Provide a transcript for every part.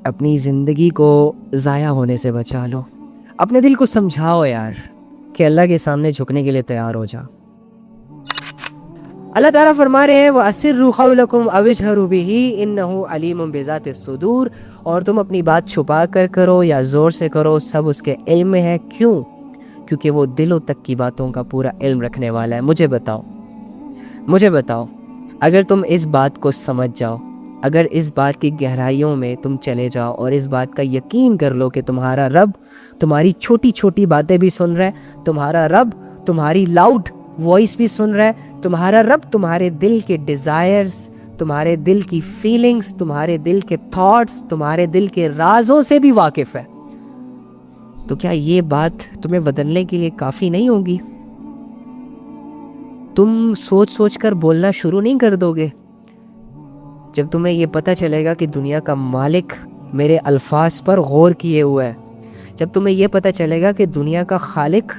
اپنی زندگی کو ضائع ہونے سے بچا لو. اپنے دل کو سمجھاؤ یار کہ اللہ کے سامنے جھکنے کے لیے تیار ہو جا. اللہ تعالیٰ فرما رہے ہیں وَأَسِرُّوا قَوْلَكُمْ أَوِ اجْهَرُوا بِهِ إِنَّهُ عَلِيمٌ بِذَاتِ الصُّدُورِ. اور تم اپنی بات چھپا کر کرو یا زور سے کرو، سب اس کے علم میں ہے. کیوں؟ کیونکہ وہ دلوں تک کی باتوں کا پورا علم رکھنے والا ہے. مجھے بتاؤ اگر تم اس بات کو سمجھ جاؤ، اگر اس بات کی گہرائیوں میں تم چلے جاؤ اور اس بات کا یقین کر لو کہ تمہارا رب تمہاری چھوٹی چھوٹی باتیں بھی سن رہا ہے، تمہارا رب تمہاری لاؤڈ وائس بھی سن رہا ہے، تمہارا رب تمہارے دل کے ڈیزائرز، تمہارے دل کی فیلنگز، تمہارے دل کے تھاٹس، تمہارے دل کے رازوں سے بھی واقف ہے، تو کیا یہ بات تمہیں بدلنے کے لیے کافی نہیں ہوگی؟ تم سوچ سوچ کر بولنا شروع نہیں کر دو گے؟ جب تمہیں یہ پتہ چلے گا کہ دنیا کا مالک میرے الفاظ پر غور کیے ہوا ہے، جب تمہیں یہ پتہ چلے گا کہ دنیا کا خالق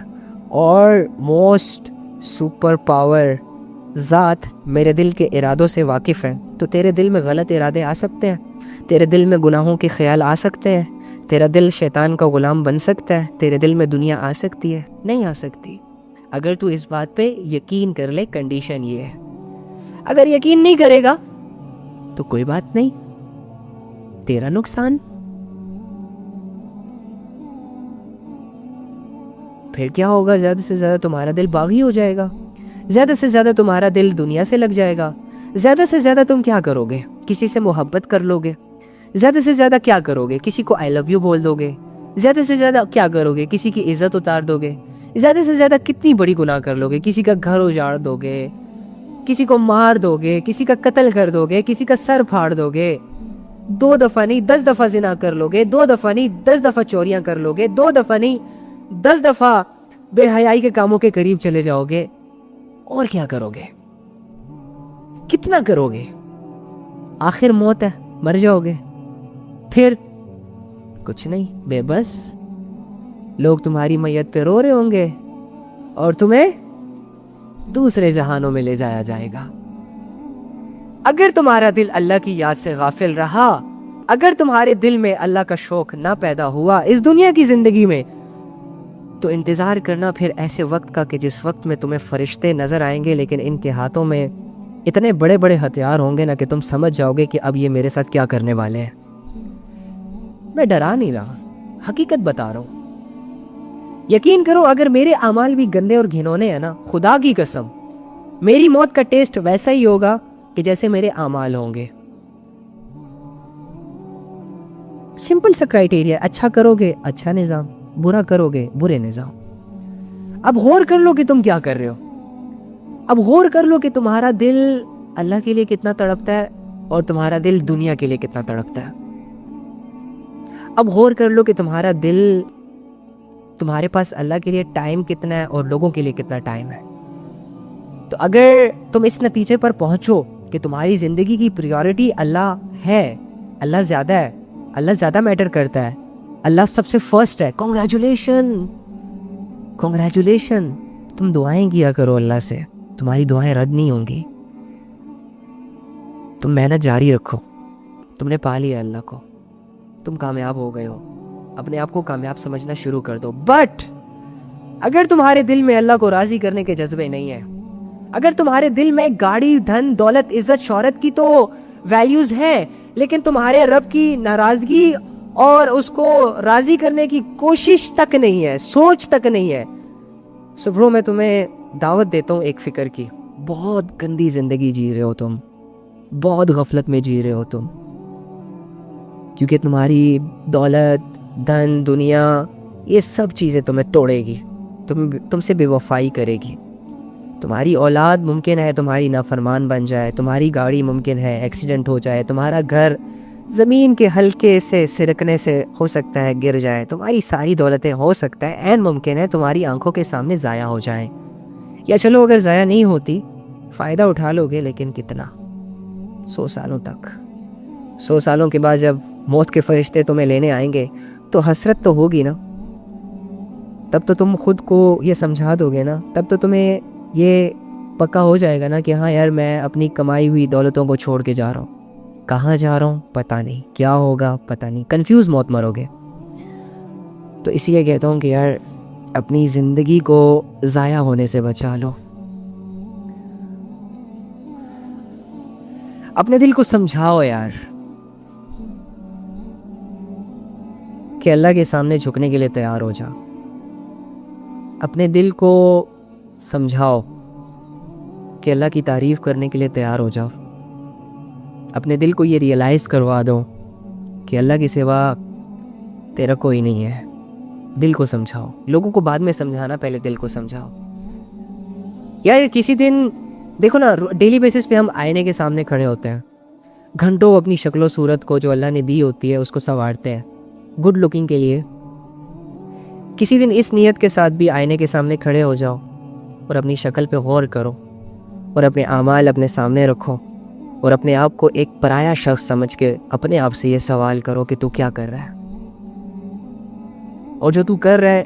اور موسٹ سپر پاور ذات میرے دل کے ارادوں سے واقف ہے، تو تیرے دل میں غلط ارادے آ سکتے ہیں، تیرے دل میں گناہوں کے خیال آ سکتے ہیں، تیرا دل شیطان کا غلام بن سکتا ہے، تیرے دل میں دنیا آ سکتی ہے. نہیں آ سکتی اگر تو اس بات پہ یقین کر لے. کنڈیشن یہ ہے، اگر یقین نہیں کرے گا تو کوئی بات نہیں، تیرا نقصان. پھر کیا ہوگا؟ زیادہ سے زیادہ تمہارا دل باغی ہو جائے گا، زیادہ سے زیادہ تمہارا دل دنیا سے لگ جائے گا، زیادہ سے زیادہ تم کیا کرو گے؟ کسی سے محبت کر لو گے، زیادہ سے زیادہ کیا کرو گے؟ کسی کو آئی لو یو بول دو گے، زیادہ سے زیادہ کیا کرو گے؟ کسی کی عزت اتار دو گے، زیادہ سے زیادہ کتنی بڑی گناہ کر لو گے؟ کسی کا گھر اجاڑ دو گے، کسی کو مار دو گے، کسی کا قتل کر دو گے، کسی کا سر پھاڑ دو گے. 2 دفعہ نہیں 10 دفعہ زنا کر لو گے، 2 دفعہ نہیں 10 دفعہ چوریاں کر لو گے، 2 دفعہ نہیں 10 دفعہ بے حیائی کے کاموں کے قریب چلے جاؤ گے. اور کیا کرو گے؟ کتنا کرو گے؟ آخر موت ہے، مر جاؤ گے. پھر کچھ نہیں، بے بس لوگ تمہاری میت پہ رو رہے ہوں گے اور تمہیں دوسرے جہانوں میں لے جایا جائے گا. اگر تمہارا دل اللہ کی یاد سے غافل رہا، اگر تمہارے دل میں اللہ کا شوق نہ پیدا ہوا اس دنیا کی زندگی میں، تو انتظار کرنا پھر ایسے وقت کا کہ جس وقت میں تمہیں فرشتے نظر آئیں گے، لیکن ان کے ہاتھوں میں اتنے بڑے بڑے ہتھیار ہوں گے نا کہ تم سمجھ جاؤ گے کہ اب یہ میرے ساتھ کیا کرنے والے ہیں. میں ڈرا نہیں رہا، حقیقت بتا رہا ہوں. یقین کرو اگر میرے اعمال بھی گندے اور گھنونے ہیں نا، خدا کی قسم میری موت کا ٹیسٹ ویسا ہی ہوگا کہ جیسے میرے اعمال ہوں گے. سمپل سا کرائٹیریا، اچھا کرو گے اچھا نظام، برا کرو گے برے نظام. اب غور کر لو کہ تم کیا کر رہے ہو، اب غور کر لو کہ تمہارا دل اللہ کے لیے کتنا تڑپتا ہے اور تمہارا دل دنیا کے لیے کتنا تڑپتا ہے. اب غور کر لو کہ تمہارا دل، تمہارے پاس اللہ کے لیے ٹائم کتنا ہے اور لوگوں کے لیے کتنا ٹائم ہے. تو اگر تم اس نتیجے پر پہنچو کہ تمہاری زندگی کی پریورٹی اللہ ہے، اللہ زیادہ ہے، اللہ زیادہ میٹر کرتا ہے، اللہ سب سے فرسٹ ہے، کنگریچولیشن. تم دعائیں کیا کرو اللہ سے، تمہاری دعائیں رد نہیں ہوں گی. تم محنت جاری رکھو، تم نے پا لیا اللہ کو، تم کامیاب ہو گئے ہو، اپنے آپ کو کامیاب سمجھنا شروع کر دو. بٹ اگر تمہارے دل میں اللہ کو راضی کرنے کے جذبے نہیں ہیں، اگر تمہارے دل میں گاڑی، دھن، دولت، عزت، شہرت کی تو ویلیوز ہیں، لیکن تمہارے رب کی ناراضگی اور اس کو راضی کرنے کی کوشش تک نہیں ہے، سوچ تک نہیں ہے، سو برو میں تمہیں دعوت دیتا ہوں ایک فکر کی. بہت گندی زندگی جی رہے ہو تم، بہت غفلت میں جی رہے ہو تم، کیونکہ تمہاری دولت، دھن، دنیا، یہ سب چیزیں تمہیں توڑے گی، تم سے بے وفائی کرے گی. تمہاری اولاد ممکن ہے تمہاری نافرمان بن جائے، تمہاری گاڑی ممکن ہے ایکسیڈنٹ ہو جائے، تمہارا گھر زمین کے ہلکے سے سرکنے سے ہو سکتا ہے گر جائے، تمہاری ساری دولتیں ہو سکتا ہے عین ممکن ہے تمہاری آنکھوں کے سامنے ضائع ہو جائیں. یا چلو اگر ضائع نہیں ہوتی فائدہ اٹھا لو گے، لیکن کتنا؟ 100 سالوں تک. 100 سالوں کے بعد جب موت کے فرشتے تمہیں لینے آئیں گے تو حسرت تو ہوگی نا، تب تو تم خود کو یہ سمجھا دو گے نا، تب تو تمہیں یہ پکا ہو جائے گا نا کہ ہاں یار میں اپنی کمائی ہوئی دولتوں کو چھوڑ کے جا رہا ہوں. کہاں جا رہا ہوں پتہ نہیں، کیا ہوگا پتہ نہیں، کنفیوز موت مرو گے۔ تو اسی لیے کہتا ہوں کہ یار اپنی زندگی کو ضائع ہونے سے بچا لو، اپنے دل کو سمجھاؤ یار کہ اللہ کے سامنے جھکنے کے لیے تیار ہو جا، اپنے دل کو سمجھاؤ کہ اللہ کی تعریف کرنے کے لیے تیار ہو جاؤ، اپنے دل کو یہ ریئلائز کروا دو کہ اللہ کے سوا تیرا کوئی نہیں ہے۔ دل کو سمجھاؤ، لوگوں کو بعد میں سمجھانا، پہلے دل کو سمجھاؤ۔ یار کسی دن دیکھو نا، ڈیلی بیسس پہ ہم آئینے کے سامنے کھڑے ہوتے ہیں، گھنٹوں اپنی شکل و صورت کو جو اللہ نے دی ہوتی ہے اس کو سنوارتے ہیں گڈ لکنگ کے لیے۔ کسی دن اس نیت کے ساتھ بھی آئینے کے سامنے کھڑے ہو جاؤ اور اپنی شکل پہ غور کرو اور اپنے اعمال اپنے سامنے رکھو اور اپنے آپ کو ایک پرایا شخص سمجھ کے اپنے آپ سے یہ سوال کرو کہ تو کیا کر رہا ہے، اور جو تو کر رہا ہے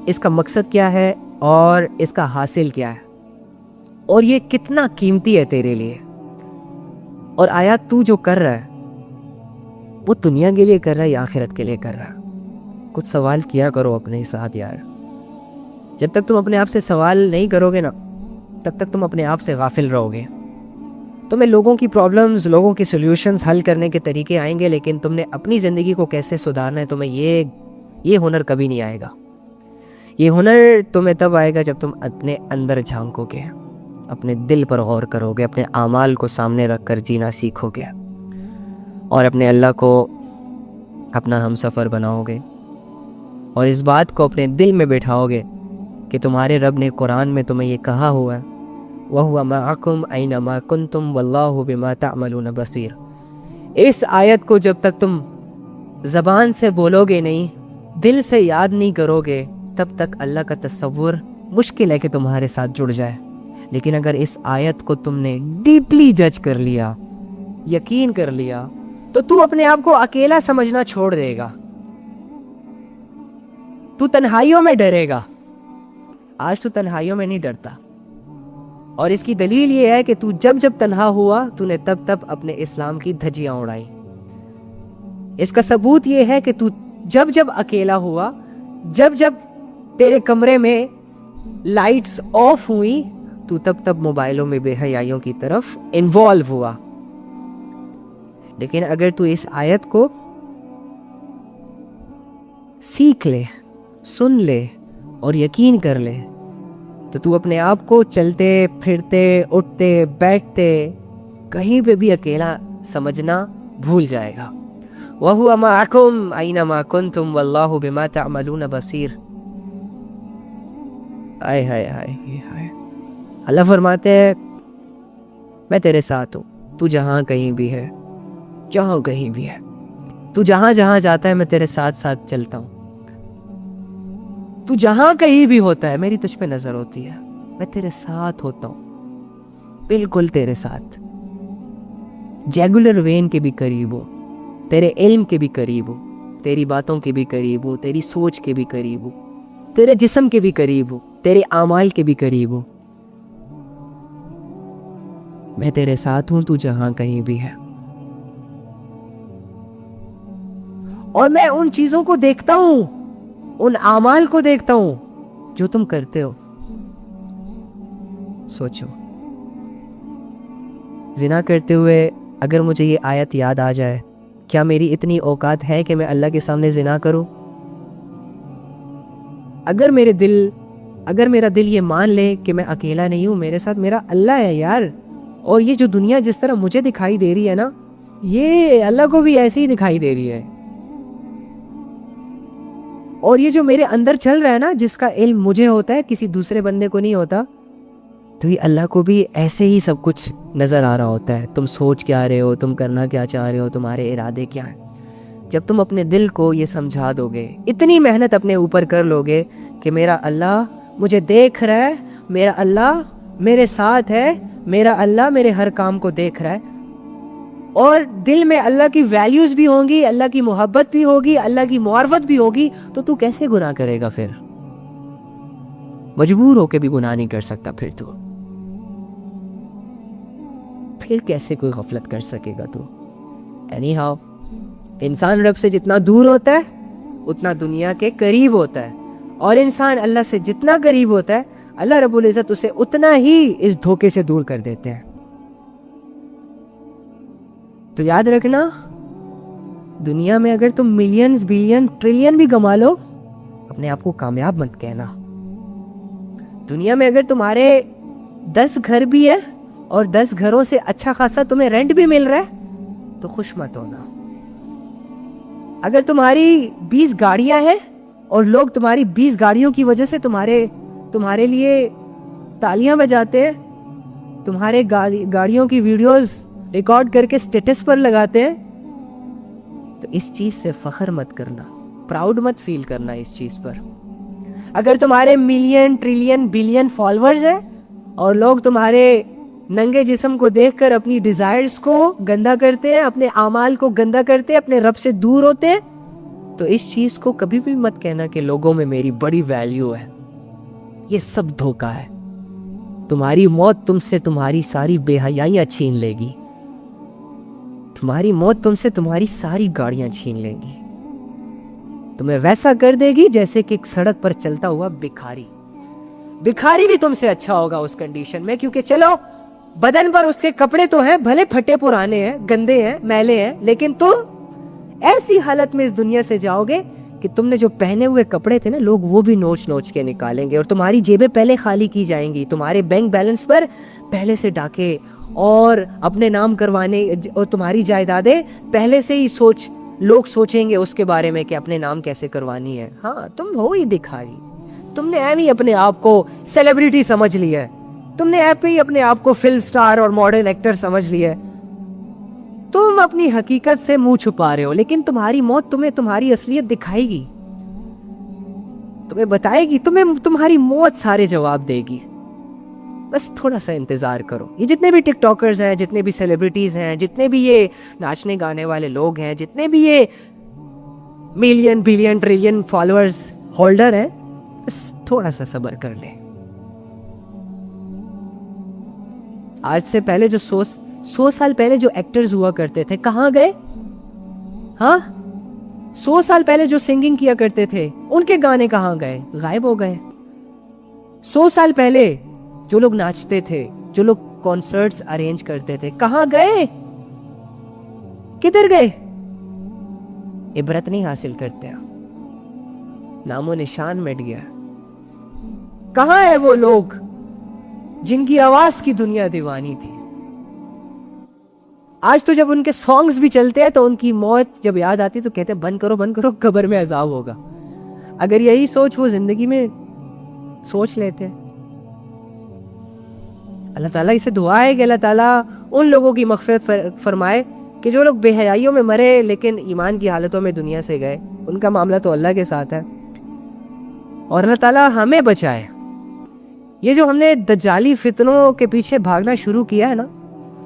اس کا مقصد کیا ہے اور اس کا حاصل کیا ہے، اور یہ کتنا قیمتی ہے تیرے لیے، اور آیا تو جو کر رہا ہے وہ دنیا کے لیے کر رہا ہے یا آخرت کے لیے کر رہا ہے۔ کچھ سوال کیا کرو اپنے ساتھ یار، جب تک تم اپنے آپ سے سوال نہیں کرو گے نا تب تک تم اپنے آپ سے غافل رہو گے۔ تمہیں لوگوں کی پرابلمز، لوگوں کی سلیوشنز حل کرنے کے طریقے آئیں گے، لیکن تم نے اپنی زندگی کو کیسے سدھارنا ہے تمہیں یہ ہنر کبھی نہیں آئے گا۔ یہ ہنر تمہیں تب آئے گا جب تم اپنے اندر جھانکو گے، اپنے دل پر غور کرو گے، اپنے اعمال کو سامنے رکھ کر جینا سیکھو گے، اور اپنے اللہ کو اپنا ہم سفر بناؤ گے، اور اس بات کو اپنے دل میں بیٹھاؤ گے کہ تمہارے رب نے قرآن میں تمہیں یہ کہا ہوا ہے وَهُوَ مَعَكُمْ أَيْنَمَا كُنْتُمْ وَاللَّهُ بِمَا تَعْمَلُونَ بَصِيرٌ۔ اس آیت کو جب تک تم زبان سے بولو گے نہیں، دل سے یاد نہیں کرو گے، تب تک اللہ کا تصور مشکل ہے کہ تمہارے ساتھ جڑ جائے۔ لیکن اگر اس آیت کو تم نے ڈیپلی جج کر لیا، یقین کر لیا، تو اپنے آپ کو اکیلا سمجھنا چھوڑ دے گا، تو تنہائیوں میں ڈرے گا۔ آج تو تنہائیوں میں نہیں ڈرتا، اور اس کی دلیل یہ ہے کہ تو جب تنہا ہوا تو نے تب اپنے اسلام کی دھجیاں اڑائی۔ اس کا ثبوت یہ ہے کہ تو جب اکیلا ہوا، جب تیرے کمرے میں لائٹس آف ہوئی، تو تب موبائلوں میں بے حیائیوں کی طرف انوالو ہوا۔ لیکن اگر تو اس آیت کو سیکھ لے، سن لے اور یقین کر لے، تو اپنے آپ کو چلتے پھرتے اٹھتے بیٹھتے کہیں پہ بھی اکیلا سمجھنا بھول جائے گا۔ وَهُوَ مَعَكُمْ أَيْنَمَا كُنْتُمْ وَاللَّهُ بِمَا تَعْمَلُونَ بَصِيرٌ۔ آئے ہائے ہائے ہائے، اللہ فرماتے ہیں میں تیرے ساتھ ہوں، تو جہاں کہیں بھی ہے، جہاں کہیں بھی ہے، تو جہاں جاتا ہے میں تیرے ساتھ چلتا ہوں، تو جہاں کہیں بھی ہوتا ہے میری تجھ پہ نظر ہوتی ہے، میں تیرے ساتھ ہوتا ہوں، بالکل تیرے ساتھ، جیگولر وین کے بھی قریب ہو، تیرے علم کے بھی قریب ہو، تیری باتوں کے بھی قریب ہو، تیری سوچ کے بھی قریب ہو، تیرے جسم کے بھی قریب ہو، تیرے اعمال کے بھی قریب ہو، میں تیرے ساتھ ہوں، تو جہاں کہیں بھی ہے۔ اور میں ان چیزوں کو دیکھتا ہوں، ان اعمال کو دیکھتا ہوں جو تم کرتے ہو۔ سوچو، زنا کرتے ہوئے اگر مجھے یہ آیت یاد آ جائے، کیا میری اتنی اوقات ہے کہ میں اللہ کے سامنے زنا کروں؟ اگر میرا دل یہ مان لے کہ میں اکیلا نہیں ہوں، میرے ساتھ میرا اللہ ہے یار، اور یہ جو دنیا جس طرح مجھے دکھائی دے رہی ہے نا، یہ اللہ کو بھی ایسے ہی دکھائی دے رہی ہے، اور یہ جو میرے اندر چل رہا ہے نا، جس کا علم مجھے ہوتا ہے کسی دوسرے بندے کو نہیں ہوتا، تو یہ اللہ کو بھی ایسے ہی سب کچھ نظر آ رہا ہوتا ہے۔ تم سوچ کیا رہے ہو، تم کرنا کیا چاہ رہے ہو، تمہارے ارادے کیا ہیں۔ جب تم اپنے دل کو یہ سمجھا دو گے، اتنی محنت اپنے اوپر کر لو گے کہ میرا اللہ مجھے دیکھ رہا ہے، میرا اللہ میرے ساتھ ہے، میرا اللہ میرے ہر کام کو دیکھ رہا ہے، اور دل میں اللہ کی ویلیوز بھی ہوں گی، اللہ کی محبت بھی ہوگی، اللہ کی معرفت بھی ہوگی، تو کیسے گناہ کرے گا؟ پھر مجبور ہو کے بھی گناہ نہیں کر سکتا، پھر کیسے کوئی غفلت کر سکے گا؟ تو اینی ہاؤ انسان رب سے جتنا دور ہوتا ہے اتنا دنیا کے قریب ہوتا ہے, اور انسان اللہ سے جتنا قریب ہوتا ہے اللہ رب العزت اسے اتنا ہی اس دھوکے سے دور کر دیتے ہیں. تو یاد رکھنا, دنیا میں اگر تم ملینز بلین ٹریلین بھی کما لو اپنے آپ کو کامیاب مت کہنا. دنیا میں اگر تمہارے 10 گھر بھی ہے اور 10 گھروں سے اچھا خاصا تمہیں رینٹ بھی مل رہا ہے تو خوش مت ہونا. اگر تمہاری 20 گاڑیاں ہیں اور لوگ تمہاری 20 گاڑیوں کی وجہ سے تمہارے لیے تالیاں بجاتے ہیں, تمہارے گاڑیوں کی ویڈیوز ریکارڈ کر کے سٹیٹس پر لگاتے ہیں, تو اس چیز سے فخر مت کرنا, پراؤڈ مت فیل کرنا اس چیز پر. اگر تمہارے ملین ٹریلین بلین فالوورز ہیں اور لوگ تمہارے ننگے جسم کو دیکھ کر اپنی ڈیزائرز کو گندا کرتے ہیں, اپنے اعمال کو گندا کرتے ہیں, اپنے رب سے دور ہوتے ہیں, تو اس چیز کو کبھی بھی مت کہنا کہ لوگوں میں میری بڑی ویلیو ہے. یہ سب دھوکہ ہے. تمہاری موت تم سے تمہاری ساری بے حیائیاں چھین لے گی. تمہاری موت تم سے تمہاری ساری گاڑیاں چھین لے گی. تمہیں ویسا کر دے گی جیسے کہ ایک سڑک پر چلتا ہوا بکھاری بھی تم سے اچھا ہوگا اس کنڈیشن میں, کیونکہ چلو بدن پر اس کے کپڑے تو ہیں, بھلے پھٹے پرانے ہیں, گندے ہیں, میلے ہیں, لیکن تم ایسی حالت میں اس دنیا سے جاؤ گے کہ تم نے جو پہنے ہوئے کپڑے تھے نا, لوگ وہ بھی نوچ کے نکالیں گے, اور تمہاری جیبیں پہلے خالی کی جائیں گی, تمہارے بینک بیلنس پر پہلے سے ڈاکے اور اپنے نام کروانے, اور تمہاری جائیدادیں پہلے سے ہی لوگ سوچیں گے اس کے بارے میں کہ اپنے نام کیسے کروانی ہے. ہاں تم ہو ہی دکھائی, تم نے ایویں اپنے آپ کو سیلیبریٹی سمجھ لیا ہے, تم نے ایپ ہی اپنے آپ کو فلم سٹار اور ماڈل ایکٹر سمجھ لیا ہے. تم اپنی حقیقت سے منہ چھپا رہے ہو, لیکن تمہاری موت تمہیں تمہاری اصلیت دکھائے گی, تمہیں بتائے گی, تمہاری موت سارے جواب دے گی. بس تھوڑا سا انتظار کرو. یہ جتنے بھی ٹک ٹاکرز ہیں, جتنے بھی سیلیبریٹیز ہیں, جتنے بھی یہ ناچنے گانے والے لوگ ہیں, جتنے بھی یہ million billion trillion followers holder ہیں, بس تھوڑا سا صبر کر لیں. آج سے پہلے جو 100 سال پہلے جو ایکٹرز ہوا کرتے تھے کہاں گئے؟ ہاں 100 سال پہلے جو سنگنگ کیا کرتے تھے ان کے گانے کہاں گئے؟ غائب ہو گئے. 100 سال پہلے جو لوگ ناچتے تھے, جو لوگ کانسرٹس ارینج کرتے تھے, کہاں گئے؟ کدھر گئے؟ عبرت نہیں حاصل کرتے, نام و نشان مٹ گیا. کہاں ہے وہ لوگ جن کی آواز کی دنیا دیوانی تھی؟ آج تو جب ان کے سانگز بھی چلتے ہیں تو ان کی موت جب یاد آتی تو کہتے ہیں بند کرو قبر میں عذاب ہوگا. اگر یہی سوچ وہ زندگی میں سوچ لیتے, اللہ تعالیٰ اسے دعا ہے کہ اللہ تعالیٰ ان لوگوں کی مغفرت فرمائے کہ جو لوگ بے حیائیوں میں مرے لیکن ایمان کی حالتوں میں دنیا سے گئے. ان کا معاملہ تو اللہ کے ساتھ ہے, اور اللہ تعالیٰ ہمیں بچائے. یہ جو ہم نے دجالی فتنوں کے پیچھے بھاگنا شروع کیا ہے نا,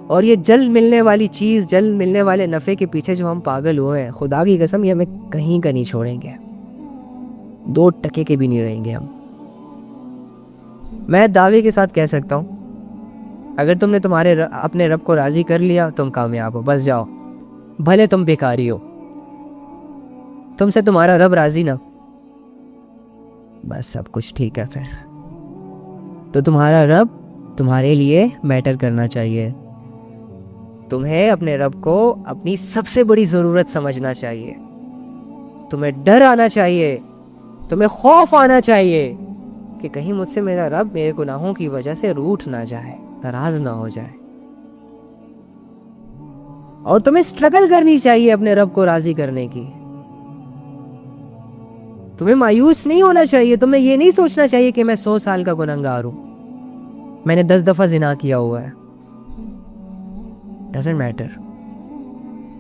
اور یہ جلد ملنے والی چیز, جلد ملنے والے نفع کے پیچھے جو ہم پاگل ہوئے ہیں, خدا کی قسم یہ ہمیں کہیں کا نہیں چھوڑیں گے, 2 ٹکے کے بھی نہیں رہیں گے ہم. میں دعوے کے ساتھ کہہ سکتا ہوں اگر تم نے اپنے رب کو راضی کر لیا تم کامیاب ہو. بس جاؤ, بھلے تم بیکاری ہو, تم سے تمہارا رب راضی نا, بس سب کچھ ٹھیک ہے. پھر تو تمہارا رب تمہارے لیے میٹر کرنا چاہیے. تمہیں اپنے رب کو اپنی سب سے بڑی ضرورت سمجھنا چاہیے. تمہیں ڈر آنا چاہیے, تمہیں خوف آنا چاہیے کہ کہیں مجھ سے میرا رب میرے گناہوں کی وجہ سے روٹھ نہ جائے, ناراض نہ ہو جائے. اور تمہیں سٹرگل کرنی چاہیے اپنے رب کو راضی کرنے کی. تمہیں مایوس نہیں ہونا چاہیے. تمہیں یہ نہیں سوچنا چاہیے کہ میں 100 سال کا گنہگار ہوں, میں نے 10 دفعہ زنا کیا ہوا ہے. ڈزنٹ میٹر,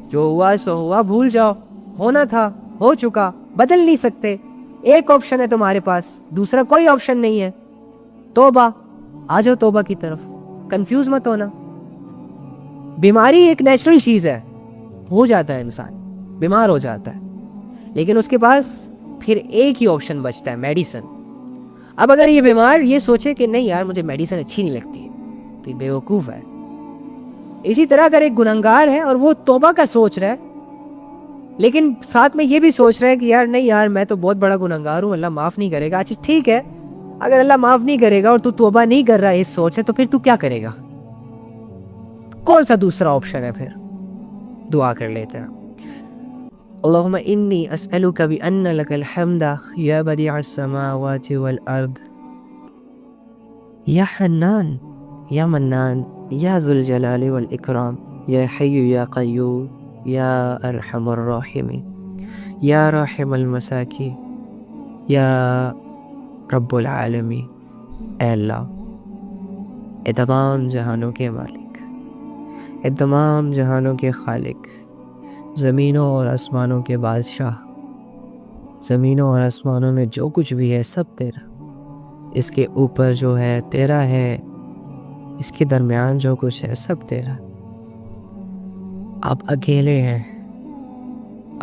جو ہوا سو ہوا, بھول جاؤ. ہونا تھا ہو چکا, بدل نہیں سکتے. ایک آپشن ہے تمہارے پاس, دوسرا کوئی آپشن نہیں ہے. توبہ, آ جاؤ توبہ کی طرف. کنفیوز مت ہونا. بیماری ایک نیچرل چیز ہے, ہو جاتا ہے انسان بیمار ہو جاتا ہے, لیکن اس کے پاس پھر ایک ہی آپشن بچتا ہے, میڈیسن. اب اگر یہ بیمار یہ سوچے کہ نہیں یار مجھے میڈیسن اچھی نہیں لگتی تو یہ بیوقوف ہے. اسی طرح اگر ایک گنہگار ہے اور وہ توبہ کا سوچ رہا ہے لیکن ساتھ میں یہ بھی سوچ رہا ہے کہ یار نہیں یار میں تو بہت بڑا گنہگار ہوں, اللہ معاف نہیں کرے گا. اچھا ٹھیک ہے, اگر اللہ معاف نہیں کرے گا اور تو توبہ نہیں کر رہا ہے اس سوچ سے, تو پھر تو کیا کرے گا؟ کون سا دوسرا آپشن ہے پھر؟ دعا کر لیتے ہیں. اللہم انی اسألک بأن لک الحمد یا بدیع السماوات والارض یا حنان یا منان یا ذو الجلال والاکرام یا حی یا قیوم یا ارحم الراحمین یا راحم المساکین یا رب العالمین. اے اللہ, اے تمام جہانوں کے مالک, اے تمام جہانوں کے خالق, زمینوں اور آسمانوں کے بادشاہ, زمینوں اور آسمانوں میں جو کچھ بھی ہے سب تیرا, اس کے اوپر جو ہے تیرا ہے, اس کے درمیان جو کچھ ہے سب تیرا. آپ اکیلے ہیں,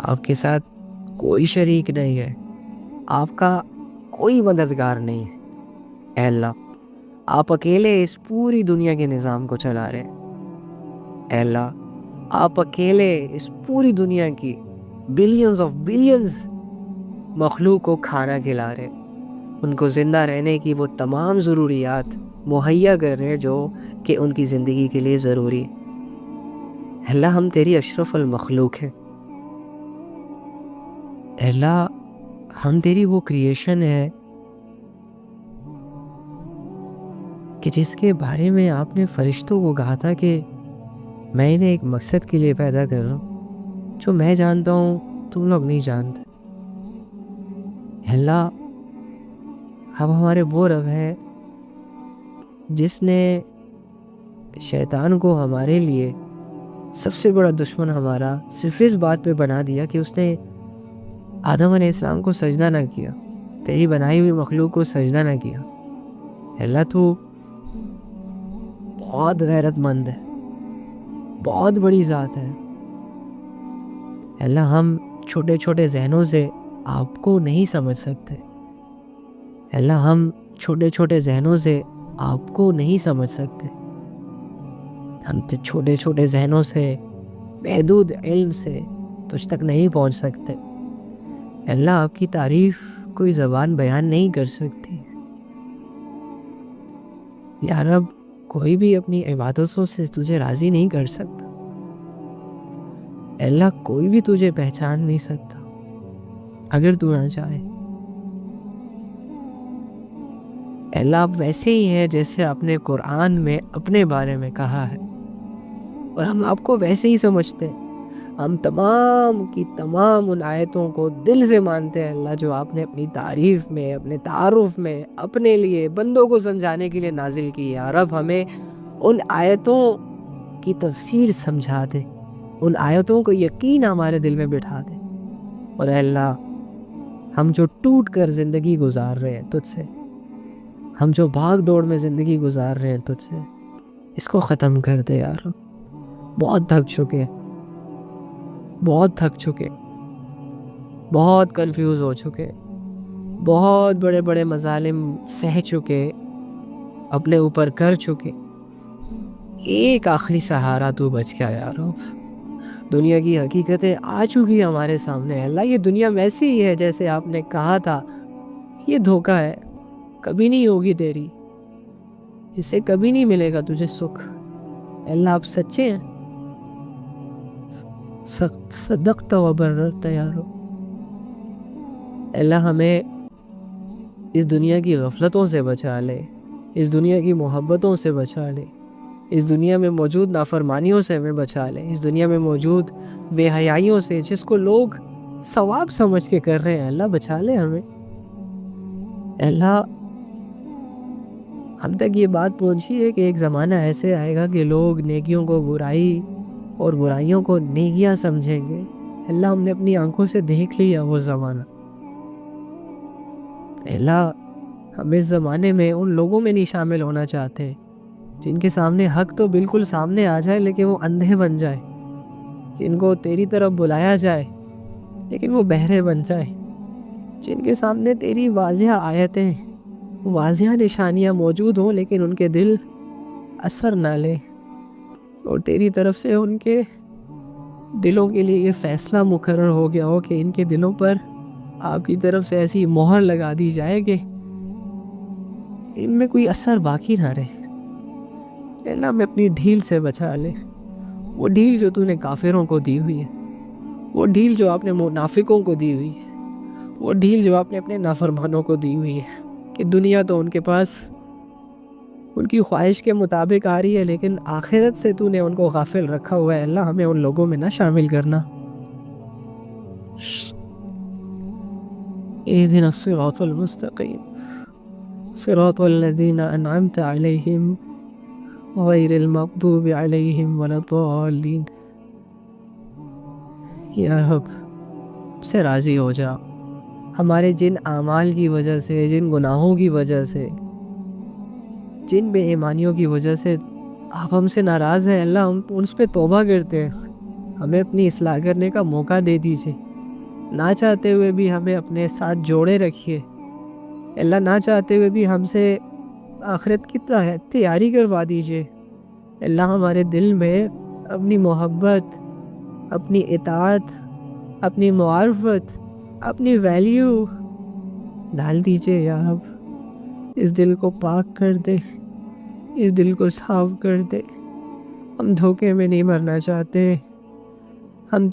آپ کے ساتھ کوئی شریک نہیں ہے, آپ کا کوئی مددگار نہیں ہے. اے اللہ, آپ اکیلے اس پوری دنیا کے نظام کو چلا رہے ہیں. اے اللہ, آپ اکیلے اس پوری دنیا کی بلینز آف بلینز مخلوق کو کھانا کھلا رہے, ان کو زندہ رہنے کی وہ تمام ضروریات مہیا کر رہے جو کہ ان کی زندگی کے لیے ضروری ہے. اللہ, ہم تیری اشرف المخلوق ہیں. اللہ, ہم تیری وہ کریشن ہے کہ جس کے بارے میں آپ نے فرشتوں کو کہا تھا کہ میں انہیں ایک مقصد کے لیے پیدا کر رہا ہوں جو میں جانتا ہوں تم لوگ نہیں جانتے. اللہ, اب ہمارے وہ رب ہے جس نے شیطان کو ہمارے لیے سب سے بڑا دشمن ہمارا صرف اس بات پہ بنا دیا کہ اس نے آدم علیہ السلام کو سجدہ نہ کیا, تیری بنائی ہوئی مخلوق کو سجدہ نہ کیا. اللہ, تو بہت غیرت مند ہے, بہت بڑی ذات ہے. اللہ, ہم چھوٹے چھوٹے ذہنوں سے آپ کو نہیں سمجھ سکتے. اللہ, ہم چھوٹے چھوٹے ذہنوں سے آپ کو نہیں سمجھ سکتے. ہم چھوٹے چھوٹے ذہنوں سے, محدود علم سے تجھ تک نہیں پہنچ سکتے. اللہ, آپ کی تعریف کوئی زبان بیان نہیں کر سکتی. یا رب, کوئی بھی اپنی عبادتوں سے تجھے راضی نہیں کر سکتا. اللہ, کوئی بھی تجھے پہچان نہیں سکتا اگر تو نہ چاہے. اللہ, آپ ویسے ہی ہیں جیسے آپ نے قرآن میں اپنے بارے میں کہا ہے, اور ہم آپ کو ویسے ہی سمجھتے ہیں. ہم تمام کی تمام ان آیتوں کو دل سے مانتے ہیں اللہ, جو آپ نے اپنی تعریف میں, اپنے تعارف میں اپنے لیے بندوں کو سمجھانے کے لیے نازل کی. یا رب, ہمیں ان آیتوں کی تفسیر سمجھا دے, ان آیتوں کو یقین ہمارے دل میں بٹھا دے. اور اے اللہ, ہم جو ٹوٹ کر زندگی گزار رہے ہیں تجھ سے, ہم جو بھاگ دوڑ میں زندگی گزار رہے ہیں تجھ سے, اس کو ختم کر دے یار. بہت تھک چکے, بہت تھک چکے, بہت کنفیوز ہو چکے, بہت بڑے بڑے مظالم سہ چکے, اپنے اوپر کر چکے. ایک آخری سہارا تو بچ گیا یارو. دنیا کی حقیقتیں آ چکی ہمارے سامنے. اللہ, یہ دنیا ویسی ہی ہے جیسے آپ نے کہا تھا. یہ دھوکہ ہے, کبھی نہیں ہوگی تیری, اس سے کبھی نہیں ملے گا تجھے سکھ. اللہ, آپ سچے ہیں, صدقت و بررت یارو. اللہ, ہمیں اس دنیا کی غفلتوں سے بچا لے, اس دنیا کی محبتوں سے بچا لے, اس دنیا میں موجود نافرمانیوں سے ہمیں بچا لے, اس دنیا میں موجود بے حیائیوں سے جس کو لوگ ثواب سمجھ کے کر رہے ہیں. اللہ, بچا لے ہمیں. اللہ, ہم تک یہ بات پہنچی ہے کہ ایک زمانہ ایسے آئے گا کہ لوگ نیکیوں کو برائی اور برائیوں کو نیکیاں سمجھیں گے. اللہ, ہم نے اپنی آنکھوں سے دیکھ لیا وہ زمانہ. اللہ, ہم اس زمانے میں ان لوگوں میں نہیں شامل ہونا چاہتے جن کے سامنے حق تو بالکل سامنے آ جائے لیکن وہ اندھے بن جائے, جن کو تیری طرف بلایا جائے لیکن وہ بہرے بن جائے, جن کے سامنے تیری واضح آیتیں, واضح نشانیاں موجود ہوں لیکن ان کے دل اثر نہ لے. اور تیری طرف سے ان کے دلوں کے لیے یہ فیصلہ مقرر ہو گیا ہو کہ ان کے دلوں پر آپ کی طرف سے ایسی مہر لگا دی جائے کہ ان میں کوئی اثر باقی نہ رہے. اللہ میں اپنی ڈھیل سے بچا لے، وہ ڈھیل جو تو نے کافروں کو دی ہوئی ہے، وہ ڈھیل جو آپ نے منافقوں کو دی ہوئی ہے، وہ ڈھیل جو آپ نے اپنے نافرمانوں کو دی ہوئی ہے کہ دنیا تو ان کے پاس ان کی خواہش کے مطابق آ رہی ہے، لیکن آخرت سے تو نے ان کو غافل رکھا ہوا ہے. اللہ ہمیں ان لوگوں میں نہ شامل کرنا. اهدنا الصراط المستقیم صراط الذین انعمت علیہم غیر المغضوب علیہم ولا الضالین. یا رب سے راضی ہو جا. ہمارے جن اعمال کی وجہ سے، جن گناہوں کی وجہ سے، جن بے ایمانیوں کی وجہ سے آپ ہم سے ناراض ہیں، اللہ ہم ان پہ توبہ کرتے ہیں. ہمیں اپنی اصلاح کرنے کا موقع دے دیجیے. نہ چاہتے ہوئے بھی ہمیں اپنے ساتھ جوڑے رکھیے. اللہ نہ چاہتے ہوئے بھی ہم سے آخرت کی تیاری کروا دیجیے. اللہ ہمارے دل میں اپنی محبت، اپنی اطاعت، اپنی معرفت، اپنی ویلیو ڈال دیجیے. یا رب اس دل کو پاک کر دے، اس دل کو صاف کر دے. ہم دھوکے میں نہیں مرنا چاہتے. ہم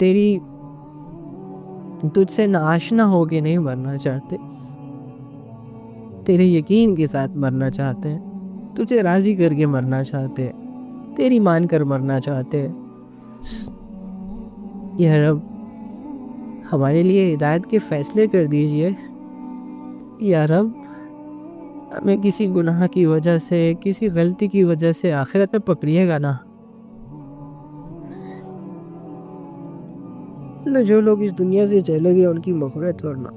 تجھ سے ناآشنا ہو کے نہیں مرنا چاہتے. تیرے یقین کے ساتھ مرنا چاہتے ہیں. تجھے راضی کر کے مرنا چاہتے ہیں. تیری مان کر مرنا چاہتے ہیں. یا رب ہمارے لیے ہدایت کے فیصلے کر دیجئے. یا رب ہمیں کسی گناہ کی وجہ سے، کسی غلطی کی وجہ سے آخرت میں پکڑیے گا نا. جو لوگ اس دنیا سے چلے گئے ان کی مغفرت کرنا.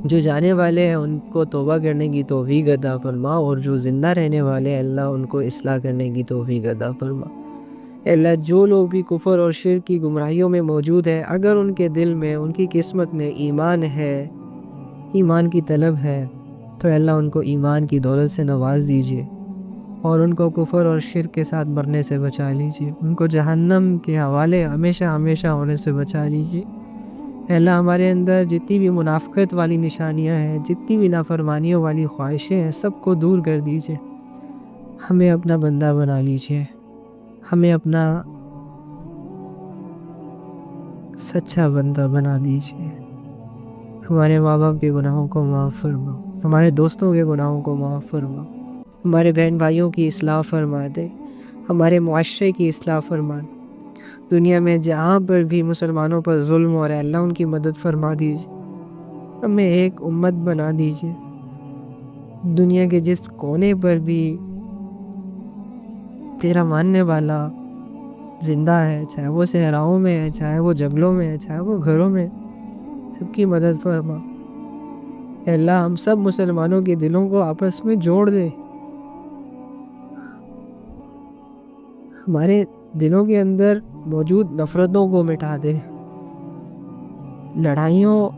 جو جانے والے ہیں ان کو توبہ کرنے کی توفیق عطا فرما، اور جو زندہ رہنے والے ہیں اللہ ان کو اصلاح کرنے کی توفیق عطا فرما. اللہ جو لوگ بھی کفر اور شرک کی گمراہیوں میں موجود ہیں، اگر ان کے دل میں، ان کی قسمت میں ایمان ہے، ایمان کی طلب ہے، تو اللہ ان کو ایمان کی دولت سے نواز دیجیے، اور ان کو کفر اور شرک کے ساتھ مرنے سے بچا لیجیے. ان کو جہنم کے حوالے ہمیشہ ہمیشہ ہونے سے بچا لیجیے. اللہ ہمارے اندر جتنی بھی منافقت والی نشانیاں ہیں، جتنی بھی نافرمانیوں والی خواہشیں ہیں، سب کو دور کر دیجیے. ہمیں اپنا بندہ بنا لیجیے. ہمیں اپنا سچا بندہ بنا دیجیے. ہمارے ماں باپ کے گناہوں کو معاف فرما، ہمارے دوستوں کے گناہوں کو معاف فرما، ہمارے بہن بھائیوں کی اصلاح فرما دے، ہمارے معاشرے کی اصلاح فرما دے. دنیا میں جہاں پر بھی مسلمانوں پر ظلم ہو رہا ہے اللہ ان کی مدد فرما دیجیے. ہمیں ایک امت بنا دیجیے. دنیا کے جس کونے پر بھی تیرا ماننے والا زندہ ہے، چاہے وہ صحراؤں میں ہے، چاہے وہ جنگلوں میں ہے، چاہے وہ گھروں میں، سب کی مدد فرما. اے اللہ ہم سب مسلمانوں کے دلوں کو آپس میں جوڑ دے. ہمارے دلوں کے اندر موجود نفرتوں کو مٹا دے. لڑائیوں،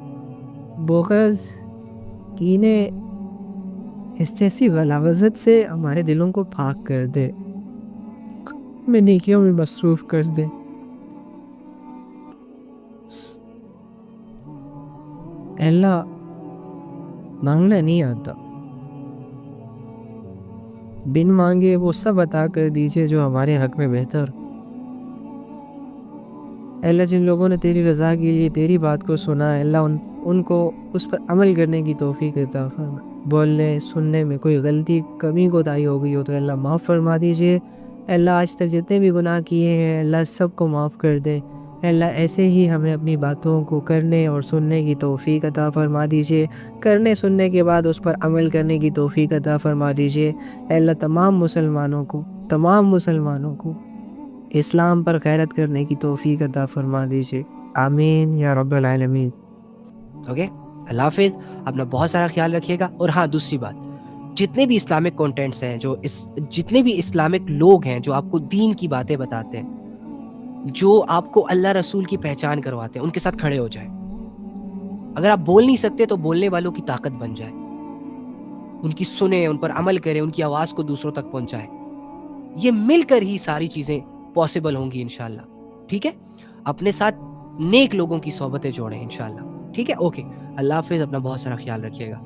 بغض، کینے، اس جیسی غلاظت سے ہمارے دلوں کو پاک کر دے. ہمیں نیکیوں میں مصروف کر دے. اے اللہ مانگنا نہیں آتا، بن مانگے وہ سب عطا کر دیجئے جو ہمارے حق میں بہتر. اے اللہ جن لوگوں نے تیری رضا کے لیے تیری بات کو سنا ہے، اللہ ان کو اس پر عمل کرنے کی توفیق عطا فرما. بولنے سننے میں کوئی غلطی کمی کوتاہی ہو گئی ہو تو اللہ معاف فرما دیجئے. اے اللہ آج تک جتنے بھی گناہ کیے ہیں اللہ سب کو معاف کر دے. اے اللہ ایسے ہی ہمیں اپنی باتوں کو کرنے اور سننے کی توفیق عطا فرما دیجئے. کرنے سننے کے بعد اس پر عمل کرنے کی توفیق عطا فرما دیجئے. اے اللہ تمام مسلمانوں کو اسلام پر غیرت کرنے کی توفیق عطا فرما دیجئے. آمین یا رب العالمین. اوکے، اللہ حافظ. اپنا بہت سارا خیال رکھیے گا. اور ہاں دوسری بات، جتنے بھی اسلامک کانٹینٹس ہیں، جتنے بھی اسلامک لوگ ہیں جو آپ کو دین کی باتیں بتاتے ہیں، جو آپ کو اللہ رسول کی پہچان کرواتے ہیں، ان کے ساتھ کھڑے ہو جائیں. اگر آپ بول نہیں سکتے تو بولنے والوں کی طاقت بن جائے. ان کی سنیں، ان پر عمل کریں، ان کی آواز کو دوسروں تک پہنچائیں. یہ مل کر ہی ساری چیزیں پاسبل ہوں گی انشاءاللہ. ٹھیک ہے, اپنے ساتھ نیک لوگوں کی صحبتیں جوڑیں انشاءاللہ. ٹھیک ہے, اوکے, اللہ حافظ, اپنا بہت سارا خیال رکھیے گا.